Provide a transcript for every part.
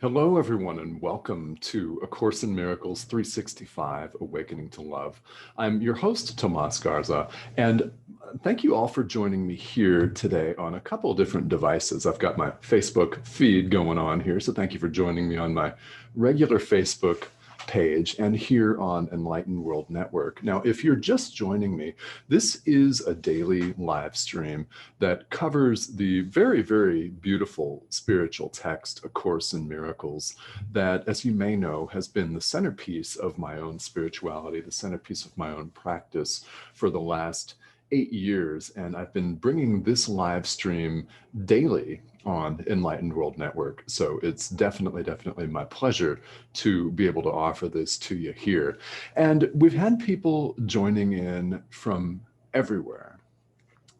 Hello, everyone, and welcome to A Course in Miracles 365, Awakening to Love. I'm your host, Tomas Garza, and thank you all for joining me here today on a couple of different devices. I've got my Facebook feed going on here, so thank you for joining me on my regular Facebook page and here on Enlightened World Network. Now, if you're just joining me, this is a daily live stream that covers the very, very beautiful spiritual text, A Course in Miracles, that, as you may know, has been the centerpiece of my own spirituality, the centerpiece of my own practice for the last 8 years. And I've been bringing this live stream daily on Enlightened World Network. So it's definitely my pleasure to be able to offer this to you here. And we've had people joining in from everywhere,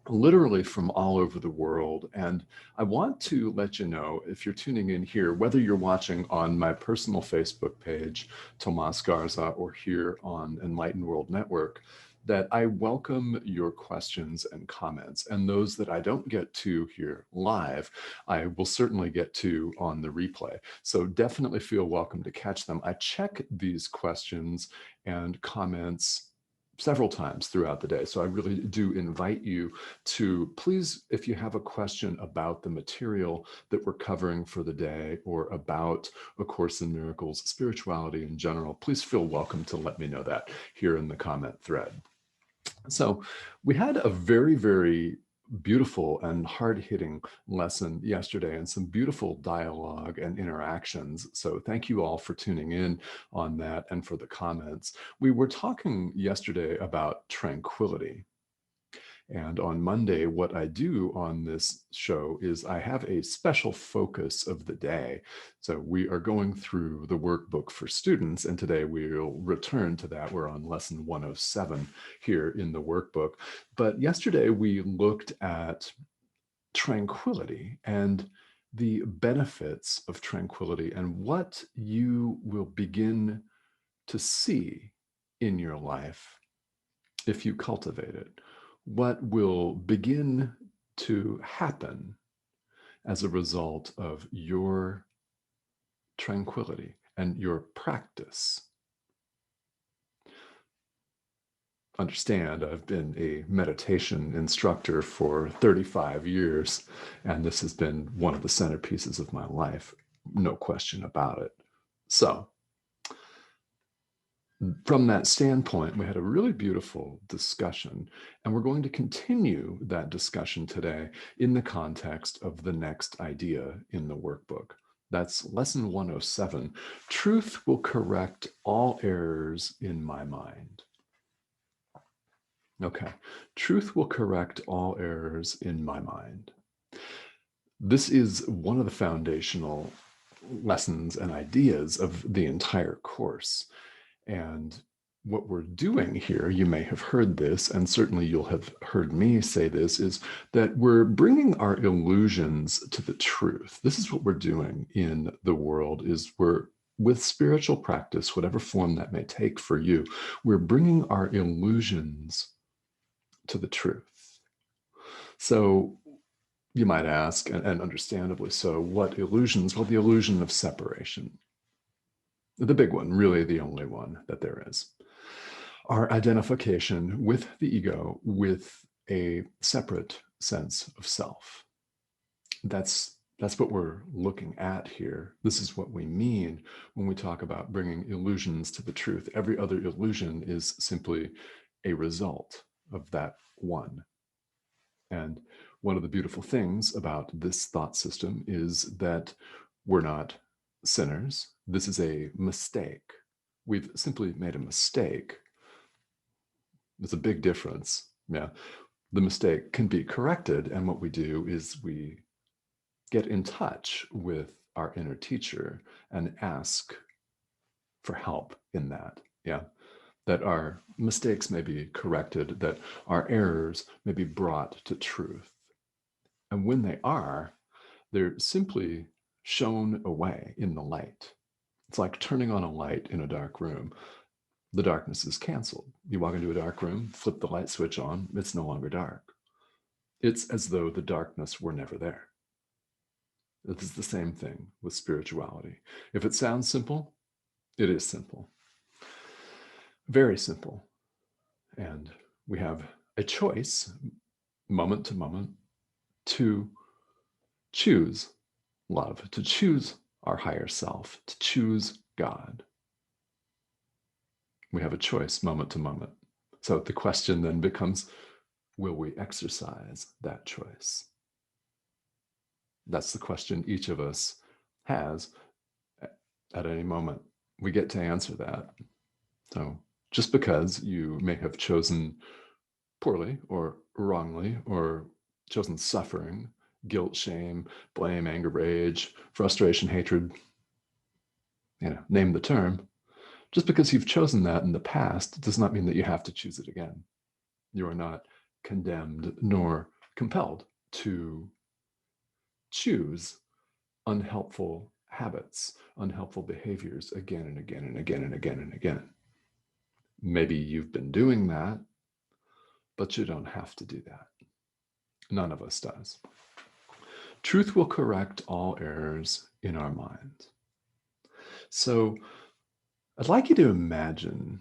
literally from all over the world. And I want to let you know, if you're tuning in here, whether you're watching on my personal Facebook page, Tomas Garza, or here on Enlightened World Network, that I welcome your questions and comments. And those that I don't get to here live, I will certainly get to on the replay. So definitely feel welcome to catch them. I check these questions and comments several times throughout the day. So I really do invite you to please, if you have a question about the material that we're covering for the day or about A Course in Miracles, spirituality in general, please feel welcome to let me know that here in the comment thread. So we had a very, very beautiful and hard-hitting lesson yesterday and some beautiful dialogue and interactions. So thank you all for tuning in on that and for the comments. We were talking yesterday about tranquility. And on Monday, what I do on this show is I have a special focus of the day. So we are going through the workbook for students, and today we'll return to that. We're on lesson 107 here in the workbook. But yesterday we looked at tranquility and the benefits of tranquility and what you will begin to see in your life if you cultivate it. What will begin to happen as a result of your tranquility and your practice. Understand, I've been a meditation instructor for 35 years, and this has been one of the centerpieces of my life, no question about it. So, from that standpoint, we had a really beautiful discussion, and we're going to continue that discussion today in the context of the next idea in the workbook. That's lesson 107. Truth will correct all errors in my mind. Okay, truth will correct all errors in my mind. This is one of the foundational lessons and ideas of the entire course. And what we're doing here, you may have heard this, and certainly you'll have heard me say this, is that we're bringing our illusions to the truth. This is what we're doing in the world, is we're, with spiritual practice, whatever form that may take for you, we're bringing our illusions to the truth. So you might ask, and understandably so, what illusions? Well, the illusion of separation. The big one, really the only one that there is. Our identification with the ego with a separate sense of self. That's what we're looking at here. This is what we mean when we talk about bringing illusions to the truth. Every other illusion is simply a result of that one. And one of the beautiful things about this thought system is that we're not sinners. This is a mistake. We've simply made a mistake. There's a big difference. Yeah. The mistake can be corrected. And what we do is we get in touch with our inner teacher and ask for help in that. Yeah. That our mistakes may be corrected, that our errors may be brought to truth. And when they are, they're simply shown away in the light. It's like turning on a light in a dark room. The darkness is canceled. You walk into a dark room, flip the light switch on, it's no longer dark. It's as though the darkness were never there. It's the same thing with spirituality. If it sounds simple, it is simple. Very simple. And we have a choice, moment to moment, to choose love, to choose our higher self, to choose God. We have a choice moment to moment. So the question then becomes, will we exercise that choice? That's the question each of us has at any moment. We get to answer that. So just because you may have chosen poorly or wrongly or chosen suffering, guilt, shame, blame, anger, rage, frustration, hatred, name the term, just because you've chosen that in the past does not mean that you have to choose it again. You are not condemned nor compelled to choose unhelpful habits, unhelpful behaviors again and again and again and again and again. Maybe you've been doing that, but you don't have to do that. None of us does. Truth will correct all errors in our minds. So I'd like you to imagine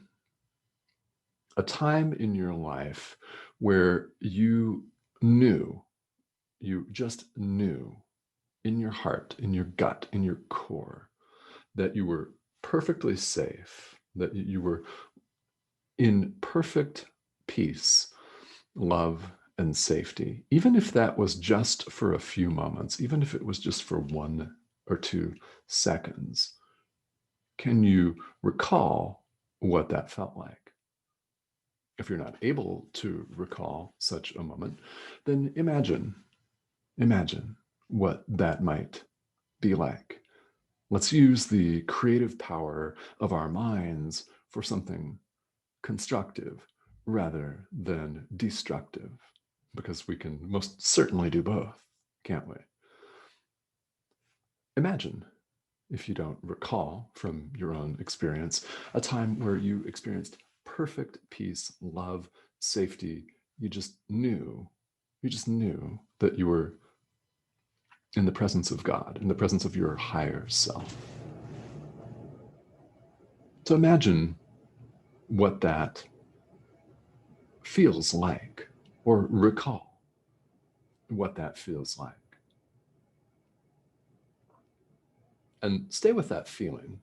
a time in your life where you just knew in your heart, in your gut, in your core, that you were perfectly safe, that you were in perfect peace, love, and safety, even if that was just for a few moments, even if it was just for 1 or 2 seconds. Can you recall what that felt like? If you're not able to recall such a moment, then imagine what that might be like. Let's use the creative power of our minds for something constructive rather than destructive, because we can most certainly do both, can't we? Imagine, if you don't recall from your own experience, a time where you experienced perfect peace, love, safety. You just knew that you were in the presence of God, in the presence of your higher self. So imagine what that feels like, or recall what that feels like. And stay with that feeling.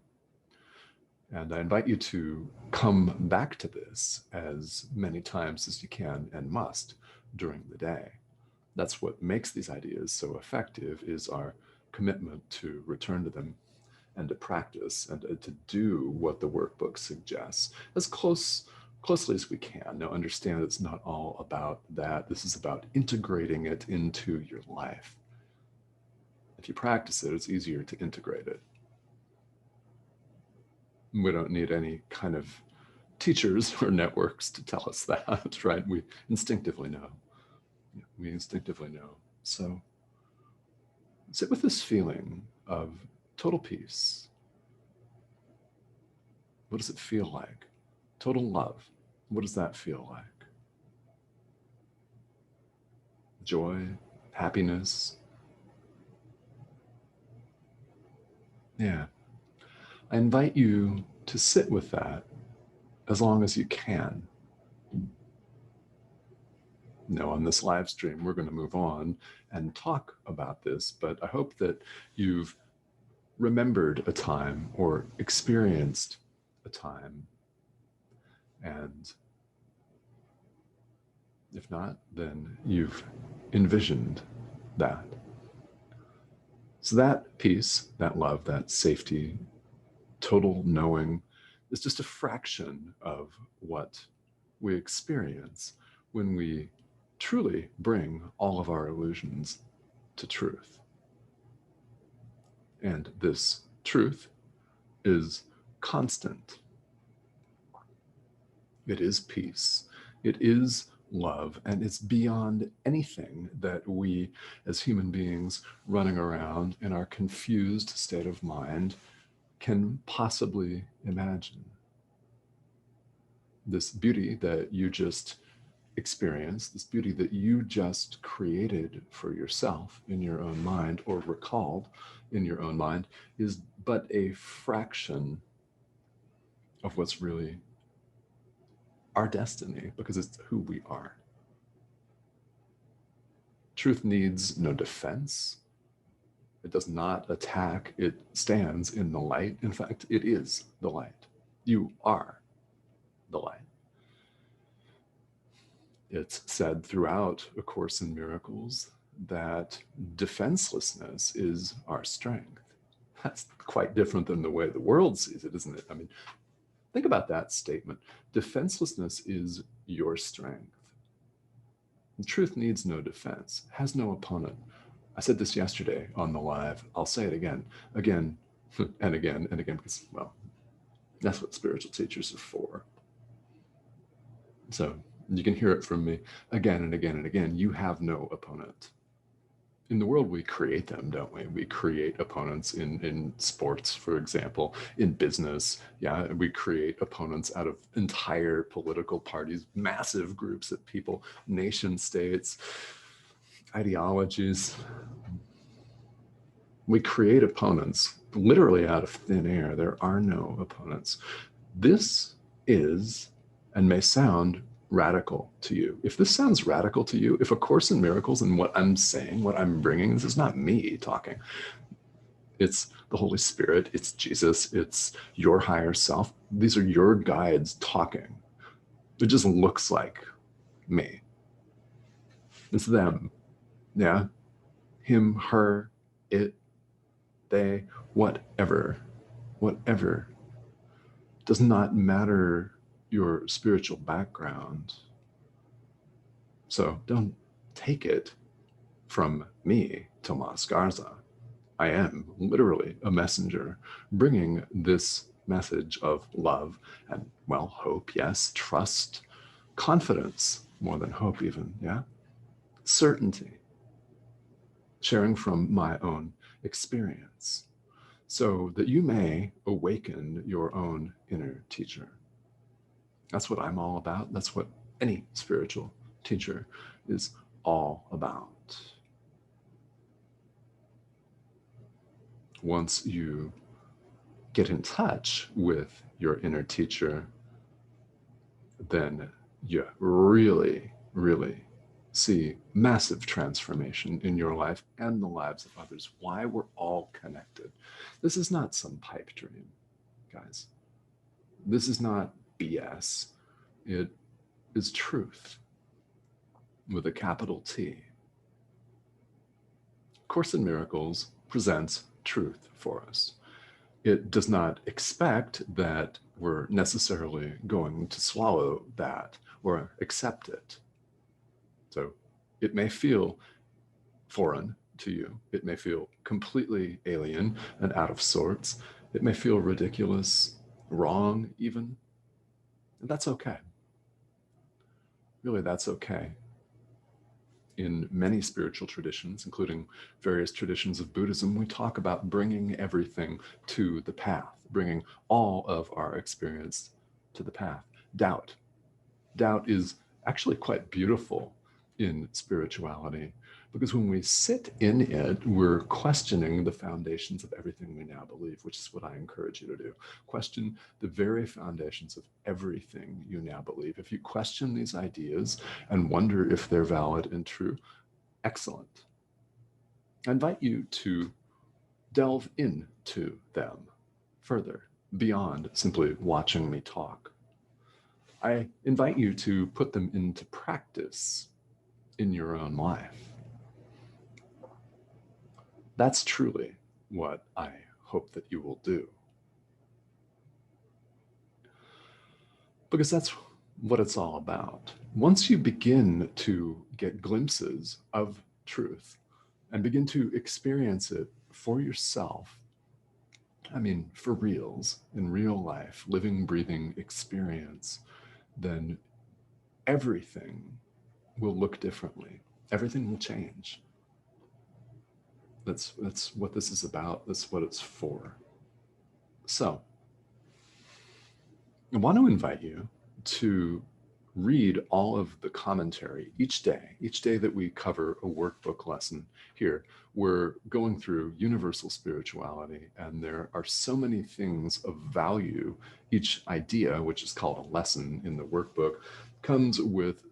And I invite you to come back to this as many times as you can and must during the day. That's what makes these ideas so effective, is our commitment to return to them and to practice and to do what the workbook suggests as closely as we can. Now, understand it's not all about that. This is about integrating it into your life. If you practice it, it's easier to integrate it. We don't need any kind of teachers or networks to tell us that, right? We instinctively know. We instinctively know. So sit with this feeling of total peace. What does it feel like? Total love. What does that feel like? Joy, happiness. Yeah. I invite you to sit with that as long as you can. Now, on this live stream, we're going to move on and talk about this, but I hope that you've remembered a time or experienced a time. And if not, then you've envisioned that. So that peace, that love, that safety, total knowing is just a fraction of what we experience when we truly bring all of our illusions to truth. And this truth is constant. It is peace. It is love, and it's beyond anything that we as human beings running around in our confused state of mind can possibly imagine. This beauty that you just experience, this beauty that you just created for yourself in your own mind or recalled in your own mind, is but a fraction of what's really our destiny, because it's who we are. Truth needs no defense. It does not attack. It stands in the light. In fact, it is the light. You are the light. It's said throughout A Course in Miracles that defenselessness is our strength. That's quite different than the way the world sees it, isn't it? I mean, think about that statement. Defenselessness is your strength. The truth needs no defense, has no opponent. I said this yesterday on the live. I'll say it again, and again, because, well, that's what spiritual teachers are for. So you can hear it from me again and again and again. You have no opponent. In the world, we create them, don't we? We create opponents in sports, for example, in business. Yeah, we create opponents out of entire political parties, massive groups of people, nation states, ideologies. We create opponents literally out of thin air. There are no opponents. This is, and may sound radical to you. If this sounds radical to you, if A Course in Miracles and what I'm saying, what I'm bringing, this is not me talking. It's the Holy Spirit, it's Jesus, it's your higher self. These are your guides talking. It just looks like me. It's them. Yeah. Him, her, it, they, whatever. Does not matter your spiritual background. So don't take it from me, Tomas Garza. I am literally a messenger bringing this message of love and, well, hope, yes, trust, confidence, more than hope even, yeah, certainty, sharing from my own experience so that you may awaken your own inner teacher. That's what I'm all about. That's what any spiritual teacher is all about. Once you get in touch with your inner teacher, then you really, really see massive transformation in your life and the lives of others. Why? We're all connected. This is not some pipe dream, guys. This is not BS. It is truth with a capital T. Course in Miracles presents truth for us. It does not expect that we're necessarily going to swallow that or accept it. So it may feel foreign to you. It may feel completely alien and out of sorts. It may feel ridiculous, wrong even. And that's okay. Really, that's okay. In many spiritual traditions, including various traditions of Buddhism, we talk about bringing everything to the path, bringing all of our experience to the path. Doubt. Doubt is actually quite beautiful in spirituality, because when we sit in it, we're questioning the foundations of everything we now believe, which is what I encourage you to do. Question the very foundations of everything you now believe. If you question these ideas and wonder if they're valid and true, excellent. I invite you to delve into them further, beyond simply watching me talk. I invite you to put them into practice in your own life. That's truly what I hope that you will do. Because that's what it's all about. Once you begin to get glimpses of truth and begin to experience it for yourself, I mean, for reals, in real life, living, breathing experience, then everything will look differently. Everything will change. That's what this is about. That's what it's for. So I want to invite you to read all of the commentary each day that we cover a workbook lesson here. We're going through universal spirituality, and there are so many things of value. Each idea, which is called a lesson in the workbook, comes with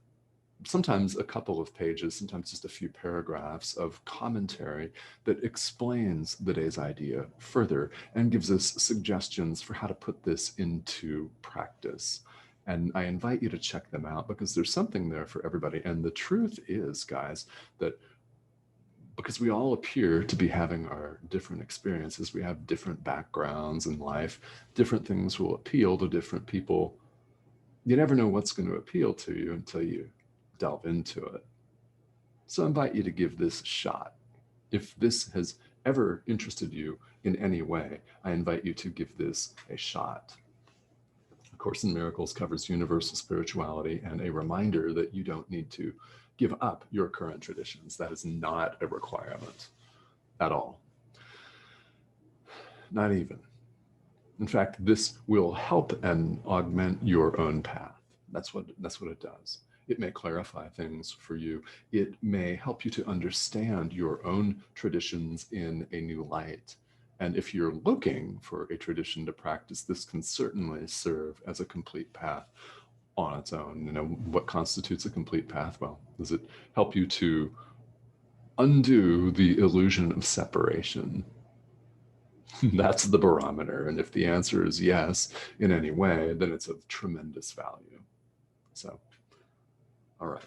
sometimes a couple of pages, sometimes just a few paragraphs of commentary that explains the day's idea further and gives us suggestions for how to put this into practice. And I invite you to check them out because there's something there for everybody. And the truth is, guys, that because we all appear to be having our different experiences, we have different backgrounds in life, different things will appeal to different people. You never know what's going to appeal to you until you delve into it. So I invite you to give this a shot. If this has ever interested you in any way, I invite you to give this a shot. A Course in Miracles covers universal spirituality and a reminder that you don't need to give up your current traditions. That is not a requirement at all. Not even. In fact, this will help and augment your own path. That's what it does. It may clarify things for you. It may help you to understand your own traditions in a new light. And if you're looking for a tradition to practice, this can certainly serve as a complete path on its own. You know, what constitutes a complete path? Well, does it help you to undo the illusion of separation? That's the barometer. And if the answer is yes in any way, then it's of tremendous value. So, all right.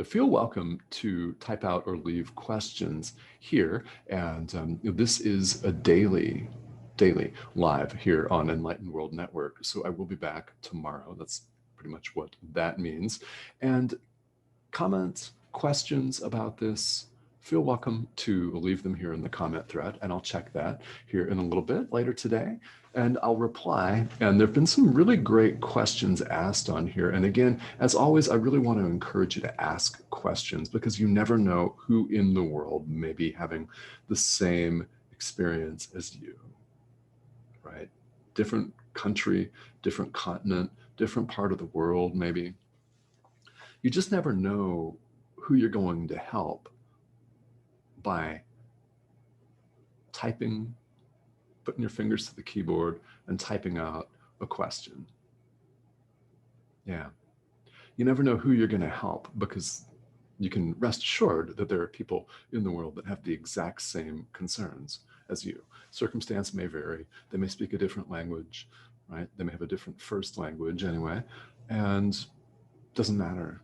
Feel welcome to type out or leave questions here. And this is a daily live here on Enlightened World Network. So I will be back tomorrow. That's pretty much what that means. And comments, questions about this, feel welcome to leave them here in the comment thread, and I'll check that here in a little bit later today, and I'll reply. And there have been some really great questions asked on here. And again, as always, I really want to encourage you to ask questions because you never know who in the world may be having the same experience as you, right? Different country, different continent, different part of the world, maybe. You just never know who you're going to help by typing, putting your fingers to the keyboard and typing out a question. Yeah. You never know who you're going to help because you can rest assured that there are people in the world that have the exact same concerns as you. Circumstance may vary. They may speak a different language, right? They may have a different first language anyway, and it doesn't matter.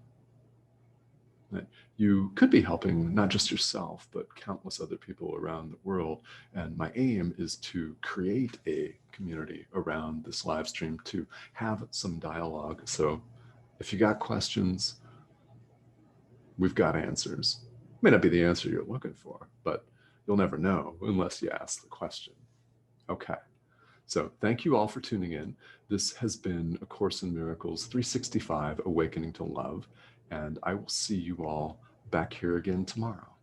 You could be helping not just yourself, but countless other people around the world. And my aim is to create a community around this live stream to have some dialogue. So if you got questions, we've got answers. May not be the answer you're looking for, but you'll never know unless you ask the question. Okay. So thank you all for tuning in. This has been A Course in Miracles 365, Awakening to Love. And I will see you all back here again tomorrow.